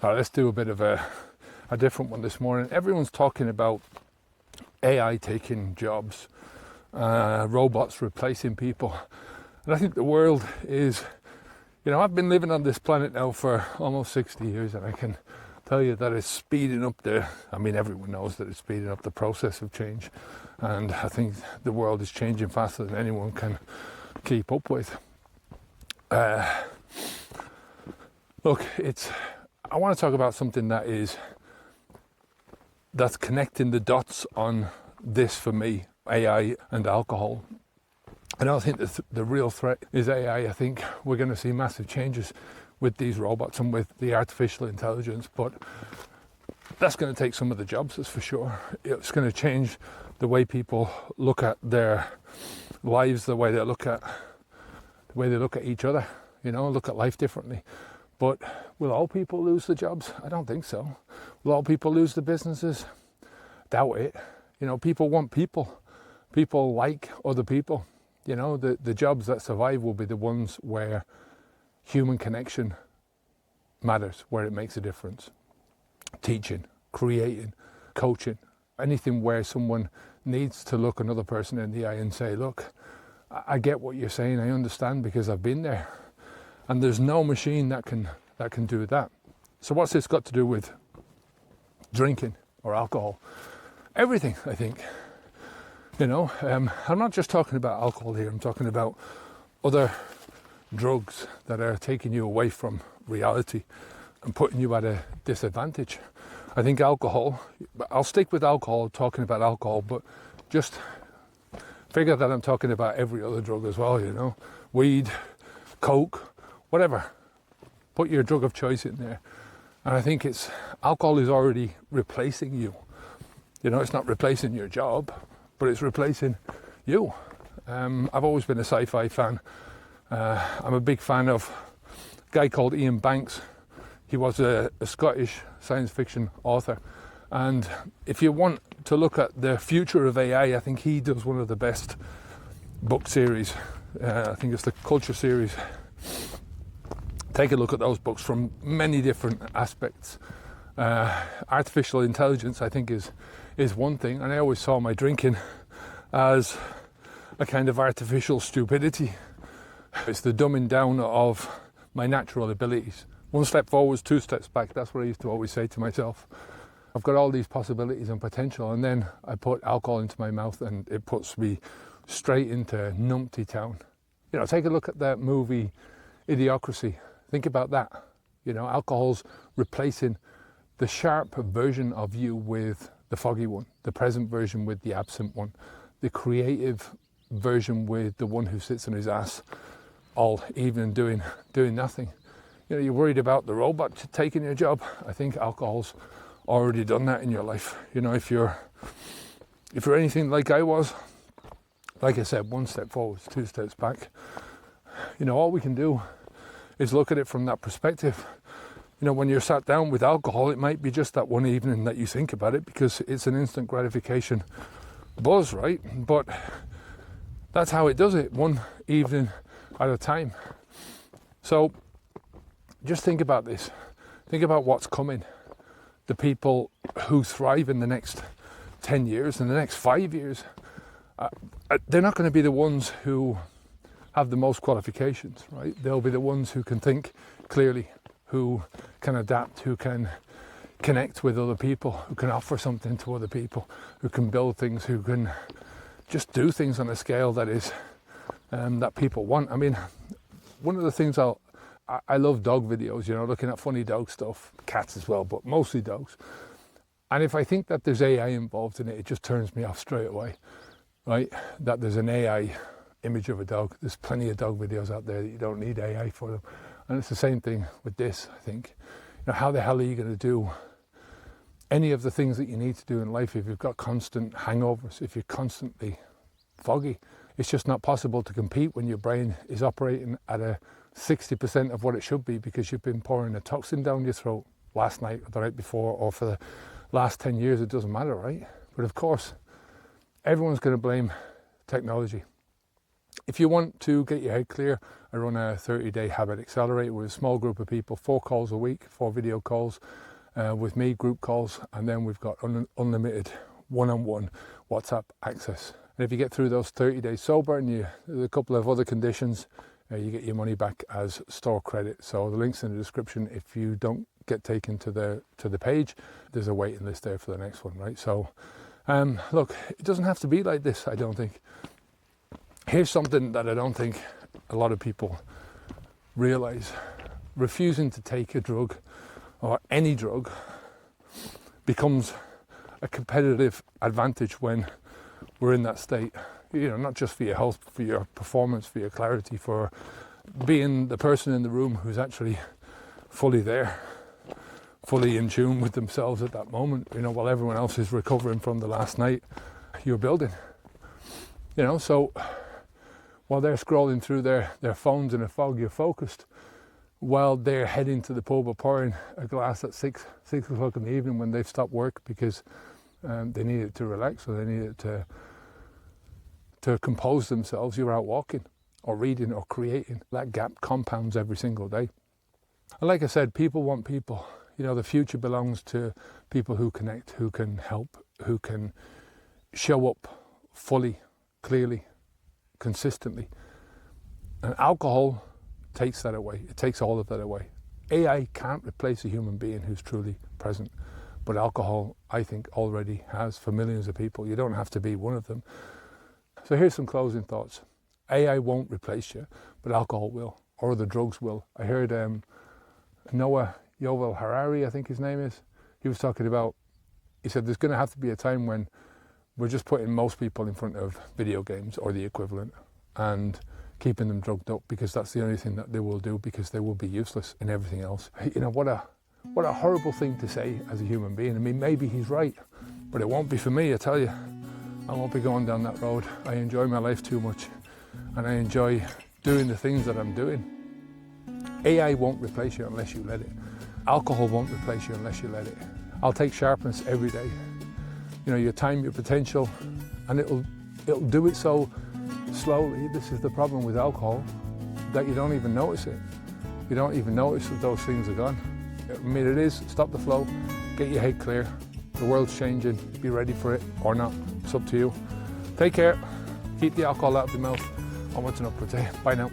All right, let's do a bit of a different one this morning. Everyone's talking about AI taking jobs, robots replacing people. And I think the world is, I've been living on this planet now for almost 60 years, and I can tell you that it's speeding up everyone knows that it's speeding up the process of change. And I think the world is changing faster than anyone can keep up with. I want to talk about something that's connecting the dots on this for me, AI and alcohol. I don't think the real threat is AI. I think we're going to see massive changes with these robots and with the artificial intelligence, but that's going to take some of the jobs, that's for sure. It's going to change the way people look at their lives, the way they look at each other, look at life differently. But will all people lose the jobs? I don't think so. Will all people lose the businesses? Doubt it. People want people. People like other people. The jobs that survive will be the ones where human connection matters, where it makes a difference. Teaching, creating, coaching, anything where someone needs to look another person in the eye and say, look, I get what you're saying, I understand because I've been there. And there's no machine that can do that. So what's this got to do with drinking or alcohol? Everything, I think. I'm not just talking about alcohol here. I'm talking about other drugs that are taking you away from reality and putting you at a disadvantage. I think alcohol, I'll stick with alcohol, talking about alcohol, but just figure that I'm talking about every other drug as well, weed, coke, whatever. Put your drug of choice in there. And I think alcohol is already replacing you. It's not replacing your job, but it's replacing you. I've always been a sci-fi fan. I'm a big fan of a guy called Ian Banks. He was a Scottish science fiction author. And if you want to look at the future of AI, I think he does one of the best book series. I think it's the Culture series. Take a look at those books from many different aspects. Artificial intelligence, I think, is one thing. And I always saw my drinking as a kind of artificial stupidity. It's the dumbing down of my natural abilities. One step forwards, two steps back. That's what I used to always say to myself. I've got all these possibilities and potential, and then I put alcohol into my mouth and it puts me straight into numpty town. Take a look at that movie, Idiocracy. Think about that. Alcohol's replacing the sharp version of you with the foggy one, the present version with the absent one, the creative version with the one who sits on his ass all evening doing nothing. You're worried about the robot taking your job. I think alcohol's already done that in your life. If you're anything like I was, like I said, one step forward, two steps back. All we can do is look at it from that perspective. When you're sat down with alcohol, it might be just that one evening that you think about it because it's an instant gratification buzz, right? But that's how it does it, one evening at a time. So just think about this. Think about what's coming. The people who thrive in the next 10 years, in the next 5 years, they're not going to be the ones who have the most qualifications, right? They'll be the ones who can think clearly, who can adapt, who can connect with other people, who can offer something to other people, who can build things, who can just do things on a scale that is that people want. One of the things I love dog videos, looking at funny dog stuff, cats as well, but mostly dogs. And if I think that there's AI involved in it, it just turns me off straight away, right? That there's an AI image of a dog. There's plenty of dog videos out there that you don't need AI for them. And it's the same thing with this, I think. How the hell are you going to do any of the things that you need to do in life if you've got constant hangovers, if you're constantly foggy? It's just not possible to compete when your brain is operating at a 60% of what it should be because you've been pouring a toxin down your throat last night or the night before or for the last 10 years. It doesn't matter, right? But of course, everyone's going to blame technology. If you want to get your head clear, I run a 30-day Habit Accelerator with a small group of people, 4 calls a week, 4 video calls with me, group calls, and then we've got unlimited one-on-one WhatsApp access. And if you get through those 30 days sober and there's a couple of other conditions, you get your money back as store credit. So the link's in the description. If you don't get taken to the page, there's a waiting list there for the next one, right? So look, it doesn't have to be like this, I don't think. Here's something that I don't think a lot of people realize. Refusing to take a drug or any drug becomes a competitive advantage when we're in that state. You know, not just for your health, but for your performance, for your clarity, for being the person in the room who's actually fully there, fully in tune with themselves at that moment, you know, while everyone else is recovering from the last night you're building. You know, so while they're scrolling through their phones in a fog, you're focused. While they're heading to the pub or pouring a glass at 6 o'clock in the evening when they've stopped work because they needed to relax or they needed to compose themselves, you're out walking or reading or creating. That gap compounds every single day. And like I said, people want people. You know, the future belongs to people who connect, who can help, who can show up fully, clearly, consistently. And alcohol takes that away. It takes all of that away. AI can't replace a human being who's truly present, but alcohol, I think, already has for millions of people. You don't have to be one of them. So here's some closing thoughts. AI won't replace you, but alcohol will, or the drugs will. I heard Noah Yuval Harari, I think his name is, he was talking about, he said there's going to have to be a time when we're just putting most people in front of video games or the equivalent and keeping them drugged up because that's the only thing that they will do, because they will be useless in everything else. You know, what a horrible thing to say as a human being. I mean, maybe he's right, but it won't be for me, I tell you. I won't be going down that road. I enjoy my life too much and I enjoy doing the things that I'm doing. AI won't replace you unless you let it. Alcohol won't replace you unless you let it. I'll take sharpness every day. You know, your time, your potential, and it'll do it so slowly. This is the problem with alcohol, that you don't even notice it. You don't even notice that those things are gone. I mean, it is stop the flow, get your head clear. The world's changing, be ready for it or not. It's up to you. Take care, keep the alcohol out of your mouth. Onwards and upwards, eh? Bye now.